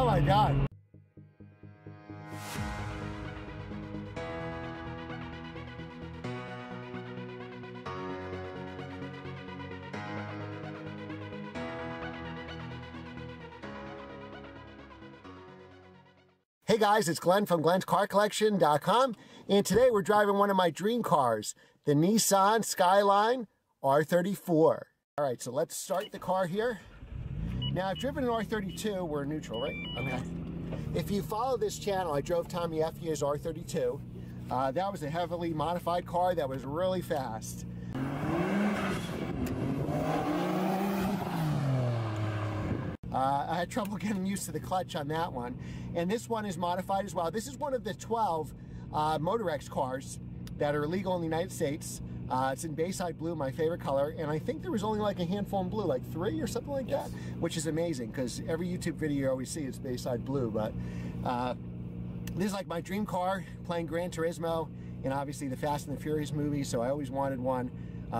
my God. Hey guys, it's Glenn from glenscarcollection.com, and today we're driving one of my dream cars, the Nissan Skyline R34. All right, so let's start the car here. Now, I've driven an R32, we're neutral, right? Okay. If you follow this channel, I drove Tommy Fyeah's R32. That was a heavily modified car that was really fast. I had trouble getting used to the clutch on that one. And this one is modified as well. This is one of the 12 Motor X cars that are illegal in the United States. It's in Bayside Blue, my favorite color. And I think there was only like a handful in blue, like 3 or something like that, which is amazing because every YouTube video you always see is Bayside Blue. But this is like my dream car, playing Gran Turismo and obviously the Fast and the Furious movie. So I always wanted one.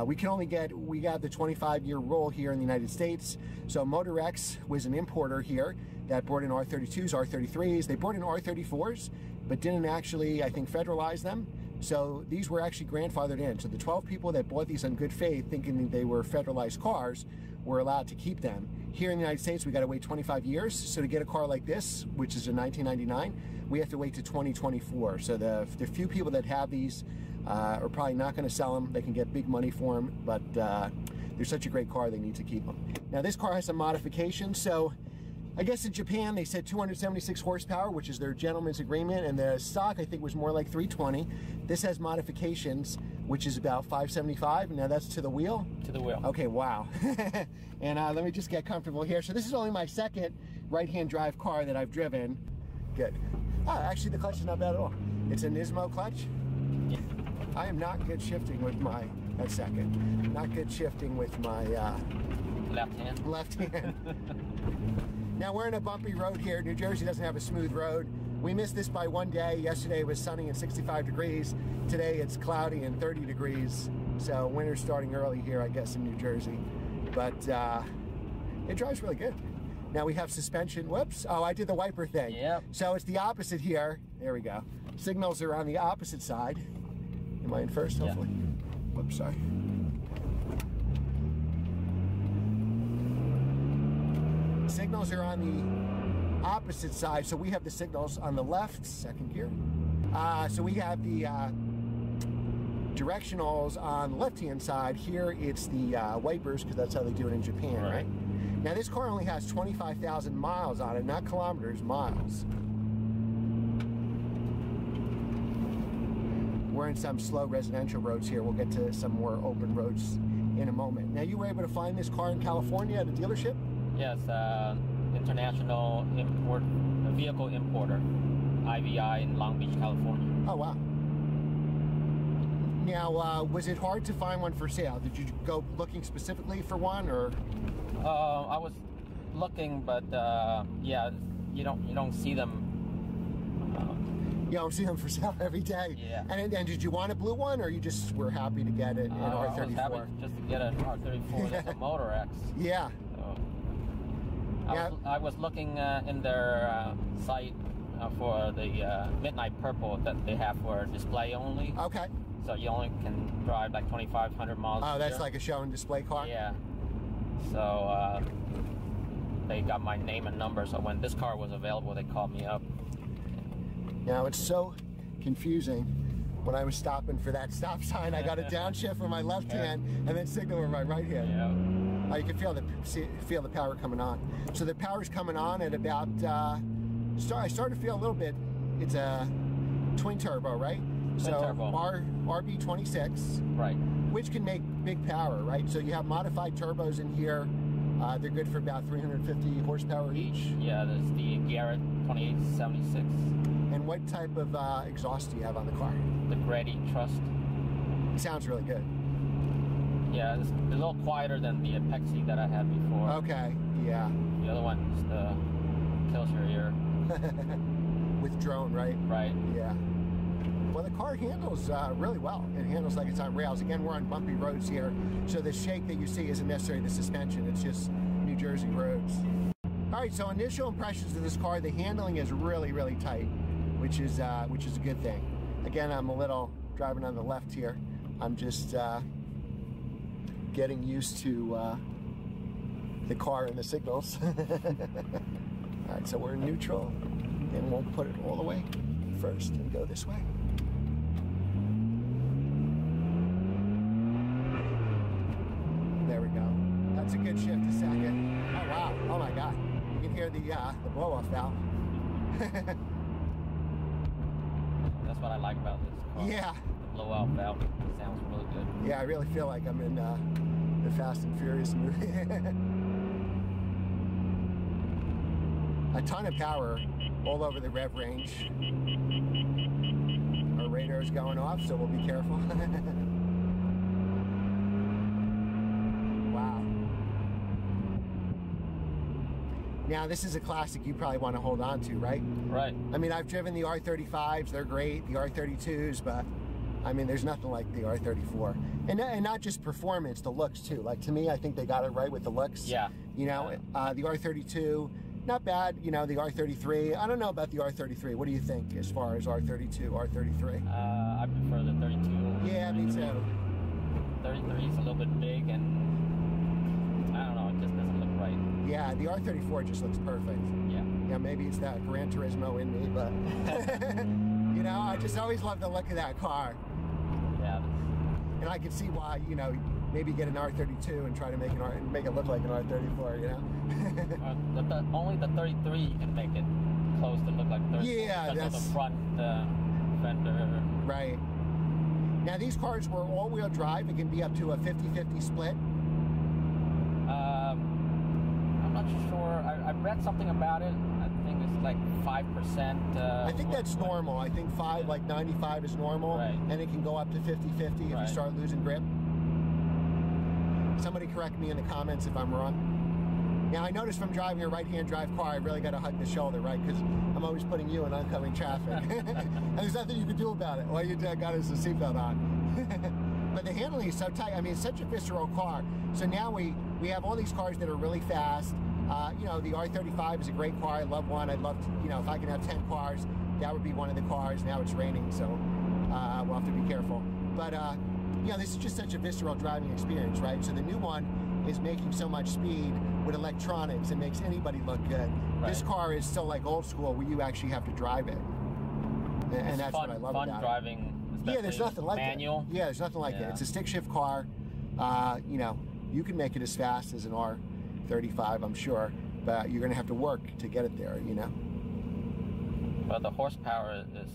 We got the 25-year rule here in the United States. So Motor X was an importer here that brought in R32s, R33s. They brought in R34s, but didn't actually, I think, federalize them. So these were actually grandfathered in. So the 12 people that bought these on good faith, thinking they were federalized cars, were allowed to keep them. Here in the United States, we got to wait 25 years. So to get a car like this, which is a 1999, we have to wait to 2024. So the few people that have these are probably not going to sell them. They can get big money for them, but they're such a great car, they need to keep them. Now this car has some modifications. So I guess in Japan they said 276 horsepower, which is their gentleman's agreement, and the stock I think was more like 320. This has modifications, which is about 575. Now that's to the wheel? To the wheel. Okay, wow. And let me just get comfortable here. So this is only my second right-hand drive car that I've driven. Good. Actually the clutch is not bad at all. It's a Nismo clutch. Yeah. I am not good shifting with my, that's second, not good shifting with my left hand. Left hand. Now we're in a bumpy road here. New Jersey doesn't have a smooth road. We missed this by one day. Yesterday it was sunny and 65 degrees. Today it's cloudy and 30 degrees. So winter's starting early here, I guess, in New Jersey. But it drives really good. Now we have suspension. Whoops. Oh, I did the wiper thing. Yep. So it's the opposite here. There we go. Signals are on the opposite side. Am I in first, hopefully? Yeah. Whoops, sorry. Signals are on the opposite side, so we have the signals on the left, second gear. So we have the directionals on the left-hand side. Here it's the wipers, because that's how they do it in Japan, right? Now this car only has 25,000 miles on it, not kilometers, miles. We're in some slow residential roads here. We'll get to some more open roads in a moment. Now, you were able to find this car in California at a dealership? Yes, international vehicle importer, IVI in Long Beach, California. Oh, wow. Now, was it hard to find one for sale? Did you go looking specifically for one, or? I was looking, but yeah, you don't see them. You don't see them for sale every day. Yeah. And did you want a blue one, or you just were happy to get it in R34? I was happy just to get an R34 that's a Motor X. Yeah. So, I was looking in their site for the Midnight Purple that they have for display only. Okay. So you only can drive like 2,500 miles. Oh, that's like a show and display car? Yeah. So they got my name and number, so when this car was available, they called me up. Now, it's so confusing. When I was stopping for that stop sign, I got a downshift with my left hand and then signal with my right hand. Yeah. You can feel the power coming on. So the power's coming on at about, I started to feel a little bit, it's a twin turbo, right? So turbo. RB26, right, which can make big power, right? So you have modified turbos in here. They're good for about 350 horsepower each. Yeah, there's the Garrett 2876. And what type of exhaust do you have on the car? The Grady Trust. It sounds really good. Yeah, it's a little quieter than the Apexi that I had before. Okay, yeah. The other one just kills your ear. With drone, right? Right. Yeah. Well, the car handles really well. It handles like it's on rails. Again, we're on bumpy roads here, so the shake that you see isn't necessarily the suspension. It's just New Jersey roads. All right, so initial impressions of this car, the handling is really, really tight, which is a good thing. Again, I'm a little driving on the left here. I'm just getting used to the car and the signals. All right, so we're in neutral, and we'll put it all the way first and go this way. There we go. That's a good shift to second. Oh wow! Oh my God! You can hear the blow-off valve. That's what I like about this car. Yeah. The blow-off valve sounds really good. Yeah, I really feel like I'm in the Fast and Furious movie. A ton of power all over the rev range. Our radar's going off, so we'll be careful. Wow. Now, this is a classic you probably want to hold on to, right? Right. I mean, I've driven the R35s, they're great, the R32s, but I mean, there's nothing like the R34. And not just performance, the looks too. Like, to me, I think they got it right with the looks. Yeah. You know, the R32, not bad. You know, the R33, I don't know about the R33. What do you think as far as R32, R33? I prefer the 32. Yeah, me too. 33 is a little bit big, and I don't know, it just doesn't look right. Yeah, the R34 just looks perfect. Yeah. Yeah, maybe it's that Gran Turismo in me, but you know, I just always love the look of that car. Yeah. And I can see why, you know, maybe get an R32 and try to make it look like an R34, you know? Only the 33 you can make it close to look like 34. Yeah, because of the front fender. Right. Now, these cars were all-wheel drive. It can be up to a 50-50 split. I'm not sure. I read something about it. I think it's like 5%. I think that's normal. I think 95 is normal. Right. And it can go up to 50-50 if you start losing grip. Somebody correct me in the comments if I'm wrong. Now, I noticed from driving a right-hand drive car, I really got to hug the shoulder, right? Because I'm always putting you in oncoming traffic. And there's nothing you can do about it. All you got is the seatbelt on. But the handling is so tight. I mean, it's such a visceral car. So now we have all these cars that are really fast. You know, the R35 is a great car. I love one. I'd love to, you know, if I could have 10 cars, that would be one of the cars. Now it's raining, so we'll have to be careful. But, you know, this is just such a visceral driving experience, right? So the new one is making so much speed with electronics. It makes anybody look good. Right. This car is still like old school where you actually have to drive it. And that's what I love about it. Fun driving. Yeah, there's nothing like manual. it. Yeah, there's nothing like it. It's a stick shift car. You know, you can make it as fast as an R35, I'm sure, but you're going to have to work to get it there, you know. Well, the horsepower is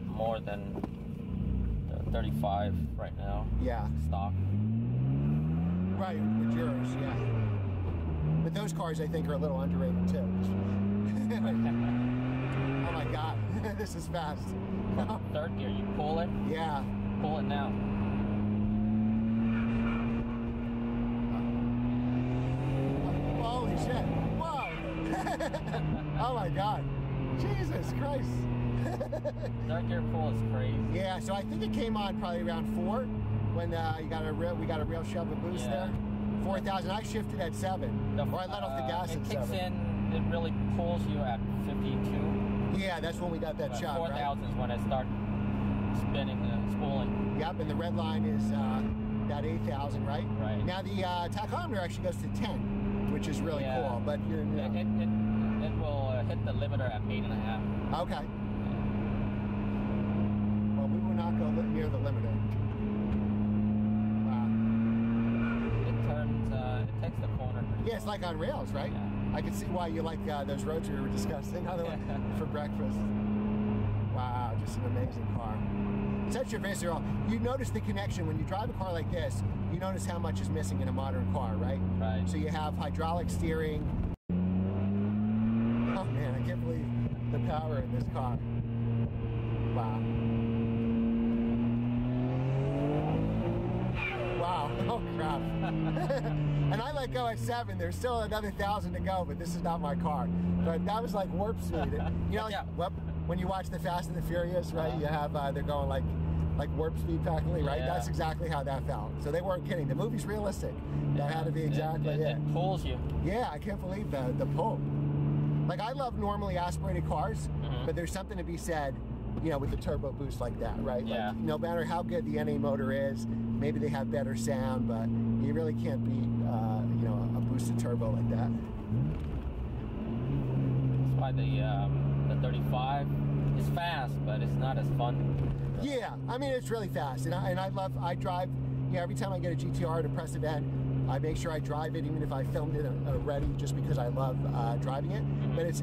more than the 35 right now. Yeah. Stock. Right, with yours, yeah. But those cars, I think, are a little underrated, too. Oh, my God. This is fast. Third gear, you pull it? Yeah. Pull it now. Holy shit. Whoa. Oh, my God. Jesus Christ. Third gear pull is crazy. Yeah, so I think it came on probably around 4 when we got a real shove and boost there. 4,000. I shifted at 7. Or I let off the gas at 7. It kicks in, it really pulls you at 52. Yeah, that's when we got that shot, 4,000 is when I start spinning, spooling. Yep, and the red line is that 8,000, right? Right. Now the tachometer actually goes to 10, which is really cool. But you know. It will hit the limiter at 8.5. Okay. Well, we will not go near the limiter. Wow. It turns. It takes the corner. Yeah, it's like on rails, right? Yeah. I can see why you like those roads we were discussing for breakfast. Wow, just an amazing car. Such a visceral. You notice the connection when you drive a car like this. You notice how much is missing in a modern car, right? Right. So you have hydraulic steering. Oh man, I can't believe the power in this car. Wow. Wow. Oh crap. And I let go at 7. There's still another 1,000 to go, but this is not my car. But that was like warp speed. You know, like, when you watch the Fast and the Furious, right? You have they're going like warp speed practically, right? That's exactly how that felt. So they weren't kidding. The movie's realistic. That had to be exactly it. It pulls you. Yeah, I can't believe the pull. Like, I love normally aspirated cars, but there's something to be said, you know, with the turbo boost like that, right? Yeah. Like, no matter how good the NA motor is, maybe they have better sound, but you really can't beat, you know, a boosted turbo like that. That's why the 35 is fast, but it's not as fun. Yeah, I mean, it's really fast, and I drive, you know, every time I get a GTR at a press event, I make sure I drive it, even if I filmed it already, just because I love driving it. But it's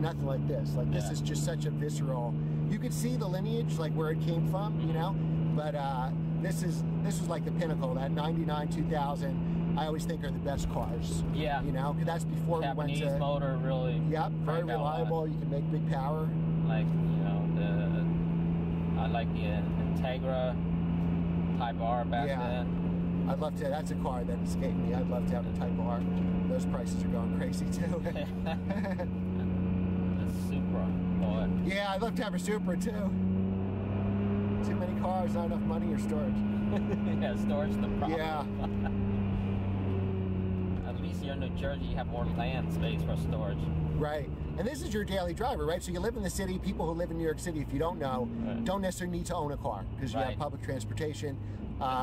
nothing like this. Like, this is just such a visceral. You could see the lineage, like where it came from, you know. But this was like the pinnacle. That '99, 2000, I always think are the best cars. Yeah. You know, because that's before Japanese we went to motor, really. Yep, very reliable. You can make big power. Like, you know, I like the Integra Type R back then. I'd love to. That's a car that escaped me. I'd love to have a Type R. Those prices are going crazy too. A Supra, boy. Yeah, I'd love to have a Supra too. Too many cars, not enough money or storage. Yeah, storage the problem. Yeah. At least you're in New Jersey, you have more land space for storage. Right. And this is your daily driver, right? So you live in the city. People who live in New York City, if you don't know, don't necessarily need to own a car because you have public transportation.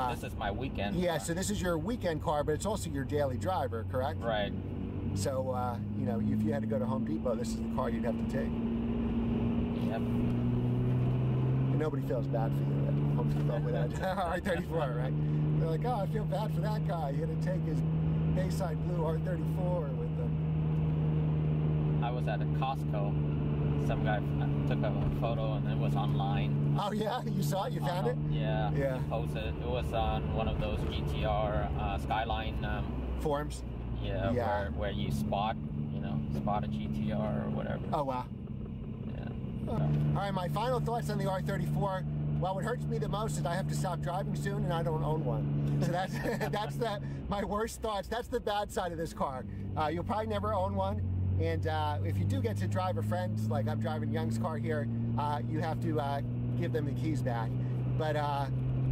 This is my weekend Yeah, car. so this is your weekend car, but it's also your daily driver, correct? Right. So, you know, if you had to go to Home Depot, this is the car you'd have to take. Yep. And nobody feels bad for you at Home Depot with that R34, right? They're like, oh, I feel bad for that guy. He had to take his Bayside Blue R34 with them. I was at a Costco. Some guy took a photo and it was online. Oh yeah, you saw it? You found it? Yeah. Yeah. He posted it. It was on one of those GTR Skyline forums. Yeah. Where you spot a GTR or whatever. Oh wow. Yeah. All right, my final thoughts on the R34. Well, what hurts me the most is I have to stop driving soon and I don't own one. So that's my worst thoughts. That's the bad side of this car. You'll probably never own one. And if you do get to drive a friend, like I'm driving Young's car here, you have to give them the keys back. But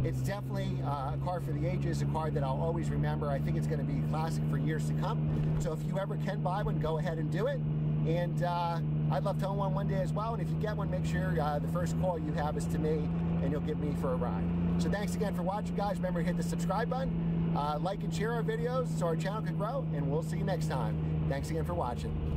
it's definitely a car for the ages, a car that I'll always remember. I think it's going to be a classic for years to come. So if you ever can buy one, go ahead and do it. And I'd love to own one day as well. And if you get one, make sure the first call you have is to me, and you'll get me for a ride. So thanks again for watching, guys. Remember to hit the subscribe button, like and share our videos so our channel can grow, and we'll see you next time. Thanks again for watching.